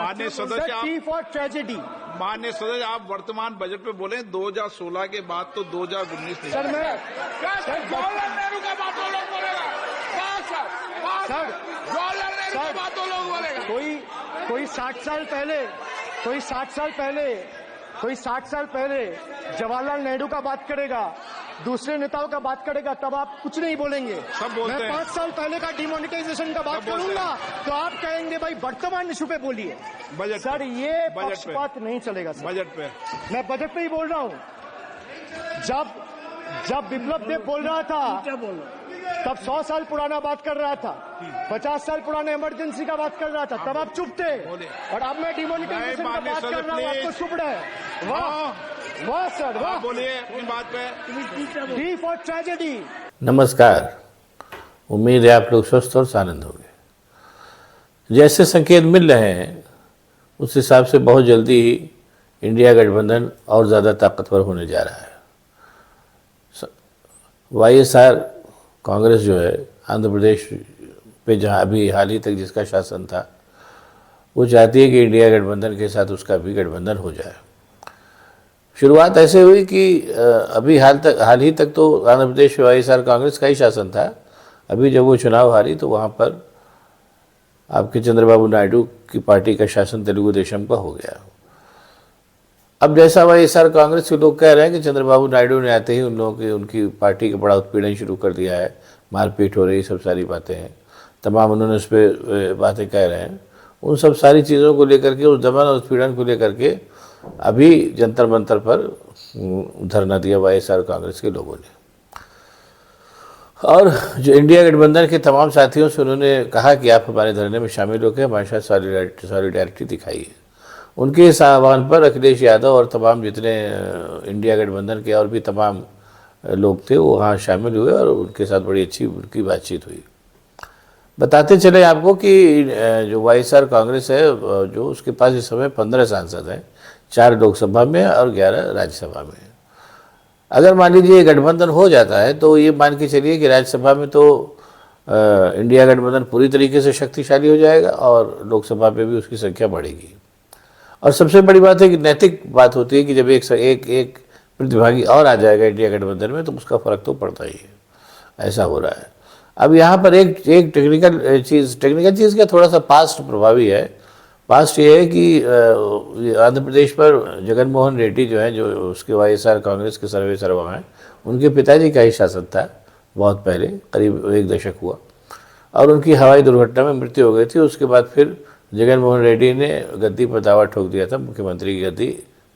माननीय सदस्य T for tragedy. माननीय सदस्य आप वर्तमान बजट पे बोले 2016 के बाद तो 2019 नहीं। सर मैं जवाहरलाल नेहरू का बात वो लोग बोलेगा। सर जवाहरलाल नेहरू का बात वो लोग बोलेगा। कोई 60 साल पहले जवाहरलाल नेहरू का बात करेगा, दूसरे नेताओं का बात करेगा, तब आप कुछ नहीं बोलेंगे। सब बोलते मैं हैं। 5 साल पहले का डिमोनेटाइजेशन का बात सब बोलते करूंगा तो आप कहेंगे भाई वर्तमान इशू पे बोलिए। बजट सर ये बजट पे। पक्षपात नहीं चलेगा सर। बजट पे मैं बजट पे ही बोल रहा हूँ। जब विप्लव देव बोल रहा था तब 100 साल पुराना बात कर रहा था, 50 साल पुराने इमरजेंसी का बात कर रहा था, तब आप चुप थे। और अब मैं डिमोनेटाइजेशन का बात कर रहा हूँ, आपको चुप रहे। वाह सर वाह। बोलिए अपनी बात पे। T for tragedy. नमस्कार, उम्मीद है आप लोग स्वस्थ और आनंद होंगे। जैसे संकेत मिल रहे हैं उस हिसाब से बहुत जल्दी ही इंडिया गठबंधन और ज़्यादा ताकतवर होने जा रहा है। वाईएसआर कांग्रेस जो है आंध्र प्रदेश पे जहाँ अभी हाल ही तक जिसका शासन था, वो चाहती है कि इंडिया गठबंधन के साथ उसका भी गठबंधन हो जाए। शुरुआत ऐसे हुई कि अभी हाल ही तक तो आंध्र प्रदेश में वाईएसआर कांग्रेस का ही शासन था। अभी जब वो चुनाव हारी तो वहाँ पर आपके चंद्रबाबू नायडू की पार्टी का शासन तेलुगु देशम का हो गया। अब जैसा वाईएसआर कांग्रेस के लोग कह रहे हैं कि चंद्रबाबू नायडू ने आते ही उन लोगों की उनकी पार्टी का बड़ा उत्पीड़न शुरू कर दिया है, मारपीट हो रही, सब सारी बातें हैं, तमाम उन्होंने उस पर बातें कह रहे हैं। उन सब सारी चीज़ों को लेकर के, उस दमन और उत्पीड़न को लेकर के अभी जंतर मंतर पर धरना दिया वाईएसआर कांग्रेस के लोगों ने। और जो इंडिया गठबंधन के तमाम साथियों से उन्होंने कहा कि आप हमारे धरने में शामिल होकर हमारे साथ सॉलिडारिटी दिखाइए। उनके इस आह्वान पर अखिलेश यादव और तमाम जितने इंडिया गठबंधन के और भी तमाम लोग थे वो वहाँ शामिल हुए और उनके साथ बड़ी अच्छी उनकी बातचीत हुई। बताते चले आपको कि जो वाईएसआर कांग्रेस है जो उसके पास इस समय 15 सांसद हैं, 4 लोकसभा में और 11 राज्यसभा में। अगर मान लीजिए गठबंधन हो जाता है तो ये मान के चलिए कि राज्यसभा में तो इंडिया गठबंधन पूरी तरीके से शक्तिशाली हो जाएगा और लोकसभा पे भी उसकी संख्या बढ़ेगी। और सबसे बड़ी बात है कि नैतिक बात होती है कि जब एक प्रतिभागी और आ जाएगा इंडिया गठबंधन में तो उसका फर्क तो पड़ता ही है। ऐसा हो रहा है। अब यहाँ पर एक टेक्निकल चीज़ का थोड़ा सा पास्ट प्रभावी है। पास्ट ये है कि आंध्र प्रदेश पर जगन मोहन रेड्डी जो है, जो उसके वाईएसआर कांग्रेस के सर्वे सर्वा हैं, उनके पिताजी का ही शासन था बहुत पहले, करीब 1 दशक हुआ, और उनकी हवाई दुर्घटना में मृत्यु हो गई थी। उसके बाद फिर जगन मोहन रेड्डी ने गद्दी पर दावा ठोक दिया था, मुख्यमंत्री की गद्दी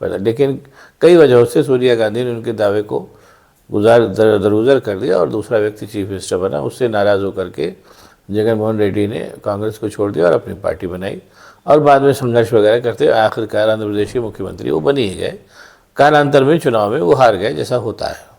पर, लेकिन कई वजहों से सोनिया गांधी ने उनके दावे को दरगुजर कर दिया और दूसरा व्यक्ति चीफ मिनिस्टर बना। उससे नाराज़ होकर के जगन मोहन रेड्डी ने कांग्रेस को छोड़ दिया और अपनी पार्टी बनाई और बाद में संघर्ष वगैरह करते आखिरकार आंध्र प्रदेश के मुख्यमंत्री वो बन ही गए। कालांतर में चुनाव में वो हार गए, जैसा होता है।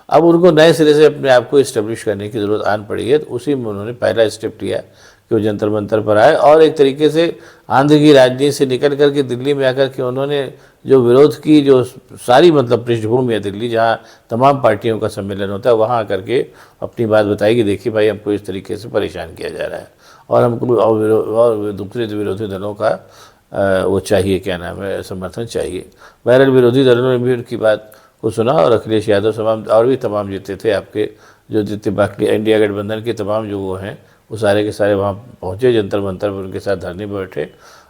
अब उनको नए सिरे से अपने आप को इस्टेब्लिश करने की ज़रूरत आन पड़ी है। तो उसी में उन्होंने पहला स्टेप लिया कि वो जंतर मंतर पर आए और एक तरीके से आंध्र की राजनीति से निकल करके दिल्ली में आकर के उन्होंने जो विरोध की जो सारी मतलब पृष्ठभूमि है दिल्ली, जहाँ तमाम पार्टियों का सम्मेलन होता है, वहाँ आकर के अपनी बात बताई कि देखिए भाई हमको इस तरीके से परेशान किया जा रहा है और हमको और दूसरे विरोधी दलों का वो चाहिए, क्या नाम है, समर्थन चाहिए। बहरहाल विरोधी दलों ने भी उनकी बात को सुना और अखिलेश यादव और भी तमाम जितने थे आपके जो जितने बाकी इंडिया गठबंधन के तमाम जो वो हैं वो सारे के सारे वहाँ पहुँचे, जंतर मंतर पर उनके साथ धरने पर बैठे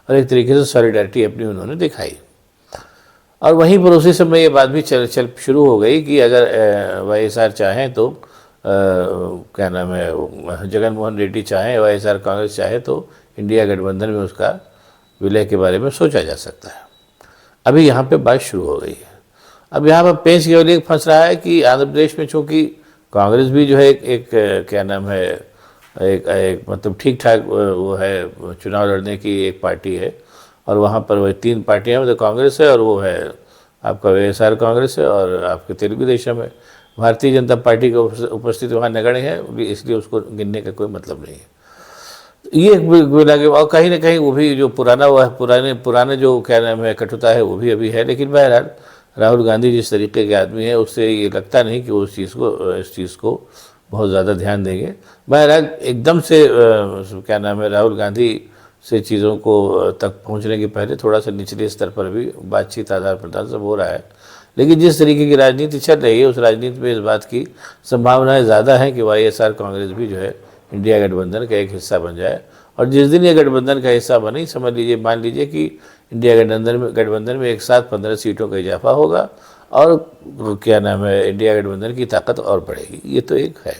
और एक तरीके से सॉलिडारिटी अपनी उन्होंने दिखाई। और वहीं पर उसी समय ये बात भी चल शुरू हो गई कि अगर वाईएसआर चाहें तो क्या नाम है, जगन मोहन रेड्डी चाहें, वाईएसआर कांग्रेस चाहे तो इंडिया गठबंधन में उसका विलय के बारे में सोचा जा सकता है। अभी यहाँ पे बात शुरू हो गई है। अब यहाँ पर पेंच केवल एक फंस रहा है कि आंध्र प्रदेश में चूँकि कांग्रेस भी जो है एक क्या नाम है एक मतलब ठीक ठाक वो है, चुनाव लड़ने की एक पार्टी है और वहाँ पर वही 3 पार्टियाँ मतलब कांग्रेस है और वो है आपका वाईएसआर कांग्रेस है और आपके तेलुगु देशम है। भारतीय जनता पार्टी का उपस्थिति वहाँ नगण्य है, इसलिए उसको गिनने का कोई मतलब नहीं है। ये लगे और कहीं ना कहीं वो भी जो पुराना हुआ है, पुराने जो क्या नाम है कटुता है वो भी अभी है। लेकिन बहरहाल राहुल गांधी जिस तरीके के आदमी है उससे ये लगता नहीं कि वो इस चीज़ को बहुत ज़्यादा ध्यान देंगे। बहरहाल एकदम से क्या नाम है राहुल गांधी से चीज़ों को तक पहुंचने के पहले थोड़ा सा निचले स्तर पर भी बातचीत आदान प्रदान सब हो रहा है। लेकिन जिस तरीके की राजनीति चल रही है उस राजनीति में इस बात की संभावनाएं ज़्यादा हैं कि वाईएसआर कांग्रेस भी जो है इंडिया गठबंधन का एक हिस्सा बन जाए। और जिस दिन ये गठबंधन का हिस्सा बने, समझ लीजिए, मान लीजिए कि इंडिया गठबंधन में एक साथ 15 सीटों का इजाफा होगा और क्या नाम है, इंडिया गठबंधन की ताकत और बढ़ेगी। ये तो एक है।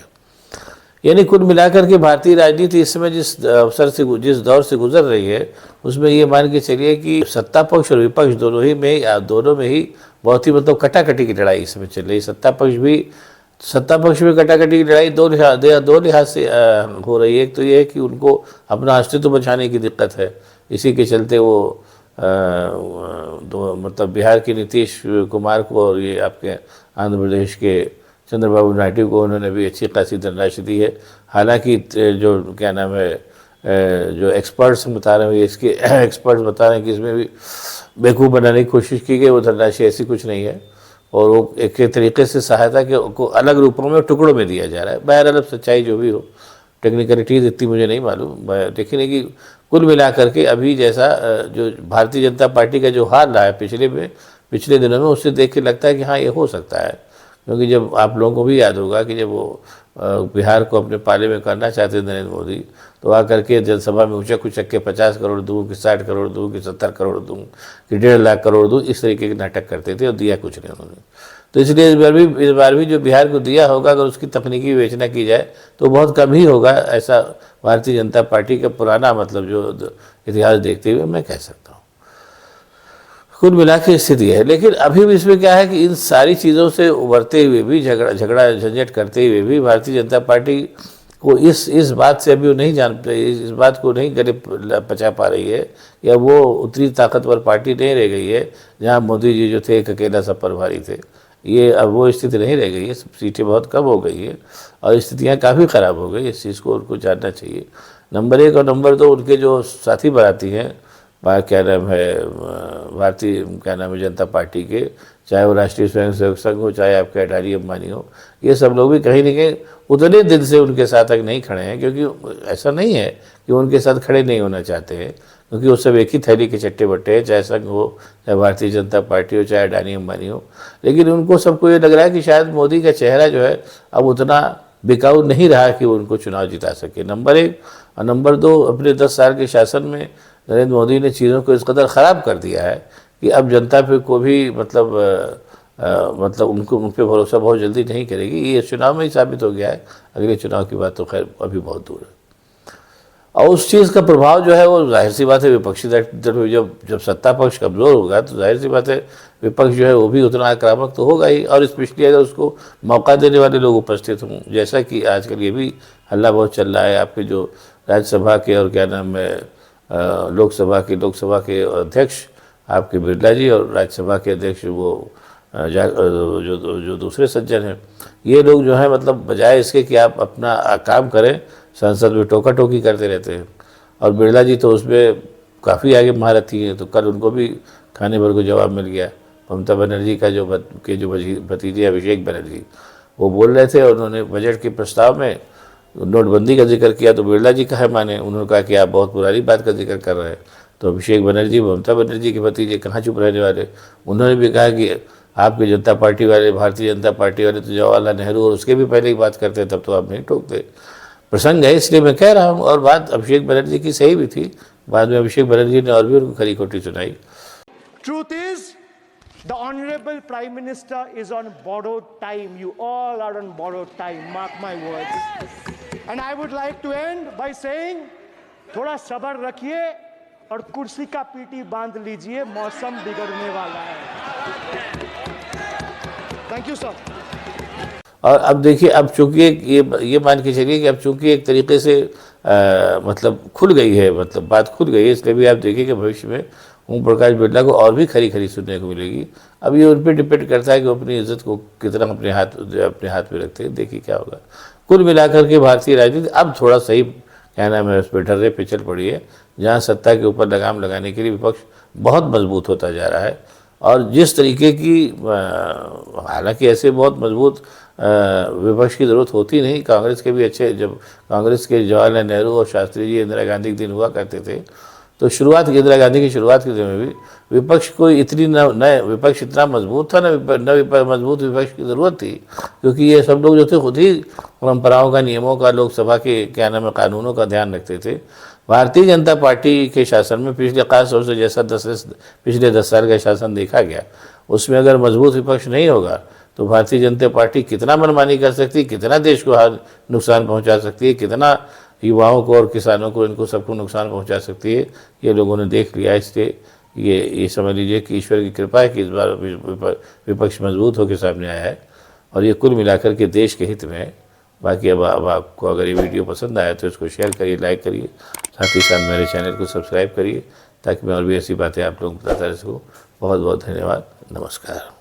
यानी कुल मिलाकर के भारतीय राजनीति इस समय जिस अवसर से, जिस दौर से गुजर रही है, उसमें ये मान के चलिए कि सत्ता पक्ष और विपक्ष दोनों में ही बहुत ही मतलब कटाकटी की लड़ाई इस समय चल रही है। सत्ता पक्ष में कटाकटी की लड़ाई दो लिहाज से हो रही है। एक तो ये है कि उनको अपना अस्तित्व बचाने की दिक्कत है, इसी के चलते वो मतलब बिहार के नीतीश कुमार को और ये आपके आंध्र प्रदेश के चंद्रबाबू नायडू को उन्होंने भी अच्छी खासी धनराशि दी है। हालांकि जो क्या नाम है, जो एक्सपर्ट्स बता रहे हैं, इसके एक्सपर्ट्स बता रहे हैं कि इसमें भी बेवकूफ़ बनाने की कोशिश की गई। वो धनराशि ऐसी कुछ नहीं है और वो एक तरीके से सहायता को अलग रूपों में, टुकड़ों में दिया जा रहा है। बहरहाल अब सच्चाई जो भी हो, टेक्निकलिटीज इतनी मुझे नहीं मालूम, लेकिन कि कुल मिलाकर के अभी जैसा जो भारतीय जनता पार्टी का जो हाल रहा है पिछले दिनों में, उससे देख के लगता है कि हाँ ये हो सकता है। क्योंकि जब आप लोगों को भी याद होगा कि जब वो बिहार को अपने पाले में करना चाहते थे नरेंद्र मोदी, तो आकर के जनसभा में ऊँचा कुचक के 50 करोड़ दूँ कि 60 करोड़ दूँ कि 70 करोड़ दूँ कि 1.5 लाख करोड़ दूँ, इस तरीके के नाटक करते थे और दिया कुछ नहीं उन्होंने। तो इसलिए इस बार भी जो बिहार को दिया होगा, अगर उसकी तकनीकी विवेचना की जाए तो बहुत कम ही होगा, ऐसा भारतीय जनता पार्टी का पुराना मतलब जो इतिहास देखते हुए मैं कह सकता हूँ। कुल मिला के स्थिति है। लेकिन अभी भी इसमें क्या है कि इन सारी चीज़ों से उभरते हुए भी, झगड़ा झंझट करते हुए भी भारतीय जनता पार्टी को इस बात से अभी वो नहीं इस बात को नहीं गले पचा पा रही है, या वो उतनी ताकतवर पार्टी नहीं रह गई है जहाँ मोदी जी जो थे एक अकेला सा प्रभारी थे। ये अब वो स्थिति नहीं रह गई है, सीटें बहुत कम हो गई है और स्थितियाँ काफ़ी ख़राब हो गई। इस चीज़ को उनको जानना चाहिए, नंबर 1। और नंबर 2, उनके जो साथी बराती हैं, क्या नाम है, भारतीय क्या नाम है जनता पार्टी के, चाहे वो राष्ट्रीय स्वयंसेवक संघ हो, चाहे आपके अडानी अंबानी हो, ये सब लोग भी कहीं ना कहीं उतने दिन से उनके साथ तक नहीं खड़े हैं। क्योंकि ऐसा नहीं है कि उनके साथ खड़े नहीं होना चाहते हैं, क्योंकि वो सब एक ही थैली के चट्टे बट्टे हैं, चाहे संघ हो, चाहे भारतीय जनता पार्टी हो, चाहे अडानी अंबानी हो। लेकिन उनको सबको ये लग रहा है कि शायद मोदी का चेहरा जो है अब उतना बिकाऊ नहीं रहा कि वो उनको चुनाव जिता सके, नंबर 1। और नंबर 2, अपने 10 साल के शासन में नरेंद्र मोदी ने चीज़ों को इस कदर ख़राब कर दिया है कि अब जनता पे को भी मतलब उन पे भरोसा बहुत जल्दी नहीं करेगी। ये चुनाव में ही साबित हो गया है, अगले चुनाव की बात तो खैर अभी बहुत दूर है। और उस चीज़ का प्रभाव जो है वो जाहिर सी बात है विपक्षी दल में जब सत्ता पक्ष कमज़ोर होगा तो जाहिर सी बात है विपक्ष जो है वो भी उतना आक्रामक तो होगा ही, और स्पेशली अगर उसको मौका देने वाले लोग उपस्थित हों, जैसा कि आजकल ये भी हल्ला बहुत चल रहा है। आपके जो राज्यसभा के और क्या नाम है लोकसभा के अध्यक्ष आपके बिरला जी, और राज्यसभा के अध्यक्ष वो जो दूसरे सज्जन हैं, ये लोग जो है मतलब बजाय इसके कि आप अपना काम करें, संसद में टोका टोकी करते रहते हैं। और बिरला जी तो उसमें काफ़ी आगे महारथी हैं, तो कल उनको भी खाने भर को जवाब मिल गया। ममता बनर्जी का जो भतीजे अभिषेक बनर्जी, वो बोल रहे थे, उन्होंने बजट के प्रस्ताव में नोटबंदी का जिक्र किया, तो बिरला जी कहा माने, उन्होंने कहा कि आप बहुत पुरानी बात का जिक्र कर रहे हैं। तो अभिषेक बनर्जी, ममता बनर्जी के भतीजे, कहाँ चुप रहने वाले, उन्होंने भी कहा कि आपकी जनता पार्टी वाले, भारतीय जनता पार्टी वाले तो जवाहरलाल नेहरू और उसके भी पहले की बात करते, तब तो आप नहीं टोकते। प्रसंग है इसलिए मैं कह रहा हूँ। और बात अभिषेक बनर्जी की सही भी थी, बाद में अभिषेक बनर्जी ने और भी उनको खरी खोटी सुनाई। Truth is, the Honorable Prime Minister is on borrowed time. You all are on borrowed time, mark my words. And I would like to end by saying, थोड़ा सब्र रखिए और कुर्सी का पीटी बांध लीजिए, मौसम बिगड़ने वाला है। Thank you sir. और अब देखिए, अब चूंकि ये मान के चलिए कि अब चूंकि एक तरीके से मतलब खुल गई है, मतलब बात खुल गई है, इसलिए भी आप देखिए कि भविष्य में ओम प्रकाश बिरला को और भी खरी सुनने को मिलेगी। अब ये उन पर डिपेंड करता है कि वो अपनी इज्जत को कितना अपने हाथ में रखते हैं, देखिए क्या होगा। कुल मिलाकर के भारतीय राजनीति अब थोड़ा सही क्या नाम है उस पर ढर्रे पे चल पड़ी है, जहाँ सत्ता के ऊपर लगाम लगाने के लिए विपक्ष बहुत मजबूत होता जा रहा है। और जिस तरीके की, हालांकि ऐसे बहुत मजबूत विपक्ष की ज़रूरत होती नहीं, कांग्रेस के भी अच्छे, जब कांग्रेस के जवाहरलाल नेहरू और शास्त्री जी, इंदिरा गांधी के दिन हुआ करते थे, तो शुरुआत इंदिरा गांधी की शुरुआत के समय भी विपक्ष को इतनी न विपक्ष इतना मजबूत था, मजबूत विपक्ष की ज़रूरत थी, क्योंकि ये सब लोग जो थे खुद ही परंपराओं का, नियमों का, लोकसभा के क्या नाम है कानूनों का ध्यान रखते थे। भारतीय जनता पार्टी के शासन में पिछले खास तौर से जैसा पिछले 10 साल का शासन देखा गया, उसमें अगर मजबूत विपक्ष नहीं होगा तो भारतीय जनता पार्टी कितना मनमानी कर सकती है, कितना देश को नुकसान पहुंचा सकती है, कितना युवाओं को और किसानों को, इनको सबको नुकसान पहुंचा सकती है, ये लोगों ने देख लिया। इसलिए ये समझ लीजिए कि ईश्वर की कृपा है कि इस बार विपक्ष मजबूत होकर सामने आया है, और ये कुल मिलाकर के देश के हित में है। बाकी अब आपको अगर ये वीडियो पसंद आया तो इसको शेयर करिए, लाइक करिए, साथ ही साथ मेरे चैनल को सब्सक्राइब करिए, ताकि मैं और भी ऐसी बातें आप लोगों को बताता रह सकूँ। बहुत बहुत धन्यवाद, नमस्कार।